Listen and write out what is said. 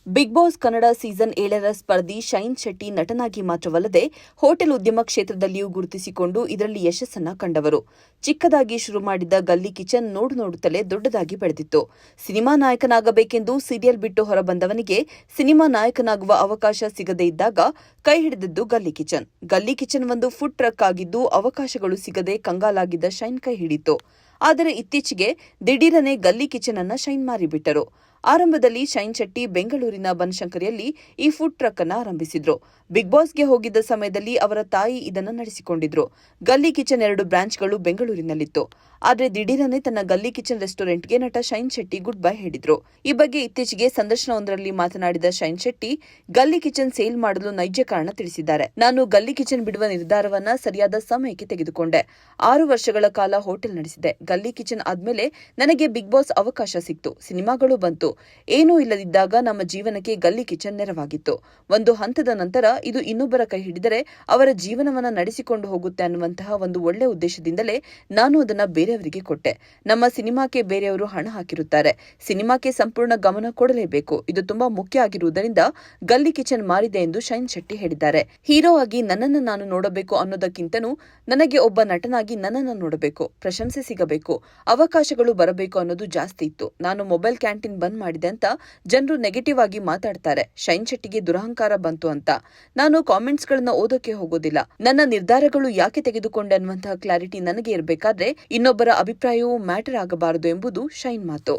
Big Boss Kannada season 7ರ ಸ್ಪರ್ಧಿ ಶೈನ್ ಶೆಟ್ಟಿ ನಟನಾಗಿ ಮಾತ್ರವಲ್ಲದೆ ಹೋಟೆಲ್ ಉದ್ಯಮ ಕ್ಷೇತ್ರದಲ್ಲಿಯೂ ಗುರುತಿಸಿಕೊಂಡು ಇದರಲ್ಲಿ ಯಶಸ್ಸನ್ನ ಕಂಡವರು. ಚಿಕ್ಕದಾಗಿ ಶುರು ಮಾಡಿದ್ದ ಗಲ್ಲಿ ಕಿಚನ್ ನೋಡುತ್ತಲೇ ದೊಡ್ಡದಾಗಿ ಬೆಳೆದಿತ್ತು. ಸಿನಿಮಾ ನಾಯಕನಾಗಬೇಕೆಂದು ಸೀರಿಯಲ್ ಬಿಟ್ಟು ಹೊರಬಂದವನಿಗೆ ಸಿನಿಮಾ ನಾಯಕನಾಗುವ ಅವಕಾಶ ಸಿಗದೇ ಇದ್ದಾಗ ಕೈ ಹಿಡಿದಿದ್ದು ಗಲ್ಲಿ ಕಿಚನ್. ಗಲ್ಲಿ ಕಿಚನ್ ಒಂದು ಫುಡ್ ಟ್ರಕ್ ಆಗಿದ್ದು ಅವಕಾಶಗಳು ಸಿಗದೆ ಕಂಗಾಲಾಗಿದ್ದ ಶೈನ್ ಕೈ ಹಿಡಿತು. ಆದರೆ ಇತ್ತೀಚೆಗೆ ದಿಢೀರನೆ ಗಲ್ಲಿ ಕಿಚನ್ ಅನ್ನ ಶೈನ್ ಮಾರಿಬಿಟ್ಟರು. ಆರಂಭದಲ್ಲಿ ಶೈನ್ ಶೆಟ್ಟಿ ಬೆಂಗಳೂರಿನ ಬನಶಂಕರಿಯಲ್ಲಿ ಈ ಫುಡ್ ಟ್ರಕ್ ಅನ್ನು ಆರಂಭಿಸಿದ್ರು. ಬಿಗ್ ಬಾಸ್ಗೆ ಹೋಗಿದ್ದ ಸಮಯದಲ್ಲಿ ಅವರ ತಾಯಿ ಇದನ್ನು ನಡೆಸಿಕೊಂಡಿದ್ರು. ಗಲ್ಲಿ ಕಿಚನ್ 2 ಬ್ರಾಂಚ್ಗಳು ಬೆಂಗಳೂರಿನಲ್ಲಿತ್ತು. ಆದರೆ ದಿಢೀರನೆ ತನ್ನ ಗಲ್ಲಿ ಕಿಚನ್ ರೆಸ್ಟೋರೆಂಟ್ಗೆ ನಟ ಶೈನ್ ಶೆಟ್ಟಿ ಗುಡ್ ಬೈ ಹೇಳಿದ್ರು. ಈ ಬಗ್ಗೆ ಇತ್ತೀಚೆಗೆ ಸಂದರ್ಶನವೊಂದರಲ್ಲಿ ಮಾತನಾಡಿದ ಶೈನ್ ಶೆಟ್ಟಿ ಗಲ್ಲಿ ಕಿಚನ್ ಸೇಲ್ ಮಾಡಲು ನೈಜ ಕಾರಣ ತಿಳಿಸಿದ್ದಾರೆ. ನಾನು ಗಲ್ಲಿ ಕಿಚನ್ ಬಿಡುವ ನಿರ್ಧಾರವನ್ನ ಸರಿಯಾದ ಸಮಯಕ್ಕೆ ತೆಗೆದುಕೊಂಡೆ. 6 ವರ್ಷಗಳ ಕಾಲ ಹೋಟೆಲ್ ನಡೆಸಿದೆ. ಗಲ್ಲಿ ಕಿಚನ್ ಆದ್ಮೇಲೆ ನನಗೆ ಬಿಗ್ ಬಾಸ್ ಅವಕಾಶ ಸಿಕ್ತು. ಸಿನಿಮಾಗಳು ಬಂತು. ಏನೂ ಇಲ್ಲದಿದ್ದಾಗ ನಮ್ಮ ಜೀವನಕ್ಕೆ ಗಲ್ಲಿ ಕಿಚನ್ ನೆರವಾಗಿತ್ತು. ಒಂದು ಹಂತದ ನಂತರ ಇದು ಇನ್ನೊಬ್ಬರ ಕೈ ಹಿಡಿದರೆ ಅವರ ಜೀವನವನ್ನ ನಡೆಸಿಕೊಂಡು ಹೋಗುತ್ತೆ ಅನ್ನುವಂತಹ ಒಂದು ಒಳ್ಳೆ ಉದ್ದೇಶದಿಂದಲೇ ನಾನು ಅದನ್ನ ಬೇರೆಯವರಿಗೆ ಕೊಟ್ಟೆ. ನಮ್ಮ ಸಿನಿಮಾಕ್ಕೆ ಬೇರೆಯವರು ಹಣ ಹಾಕಿರುತ್ತಾರೆ. ಸಿನಿಮಾಕ್ಕೆ ಸಂಪೂರ್ಣ ಗಮನ ಕೊಡಲೇಬೇಕು. ಇದು ತುಂಬಾ ಮುಖ್ಯ ಆಗಿರುವುದರಿಂದ ಗಲ್ಲಿ ಕಿಚನ್ ಮಾರಿದೆ ಎಂದು ಶೈನ್ ಶೆಟ್ಟಿ ಹೇಳಿದ್ದಾರೆ. ಹೀರೋ ಆಗಿ ನನ್ನನ್ನು ನಾನು ನೋಡಬೇಕು ಅನ್ನೋದಕ್ಕಿಂತನೂ ನನಗೆ ಒಬ್ಬ ನಟನಾಗಿ ನನ್ನನ್ನು ನೋಡಬೇಕು, ಪ್ರಶಂಸೆ ಸಿಗಬೇಕು, ಅವಕಾಶಗಳು ಬರಬೇಕು ಅನ್ನೋದು ಜಾಸ್ತಿ ಇತ್ತು. ನಾನು ಮೊಬೈಲ್ ಕ್ಯಾಂಟೀನ್ ಬಂದ್ ಮಾಡಿದೆ ಅಂತ ಜನರು ನೆಗೆಟಿವ್ ಆಗಿ ಮಾತಾಡ್ತಾರೆ. ಶೈನ್ ಶೆಟ್ಟಿಗೆ ದುರಹಂಕಾರ ಬಂತು ಅಂತ. ನಾನು ಕಾಮೆಂಟ್ಸ್ ಗಳನ್ನ ಓದೋಕೆ ಹೋಗೋದಿಲ್ಲ. ನನ್ನ ನಿರ್ಧಾರಗಳು ಯಾಕೆ ತೆಗೆದುಕೊಂಡೆ ಅನ್ನುವಂತಹ ಕ್ಲಾರಿಟಿ ನನಗೆ ಇರಬೇಕಾದ್ರೆ ಇನ್ನೊಬ್ಬರ ಅಭಿಪ್ರಾಯವೂ ಮ್ಯಾಟರ್ ಆಗಬಾರದು ಎಂಬುದು ಶೈನ್ ಮಾತು.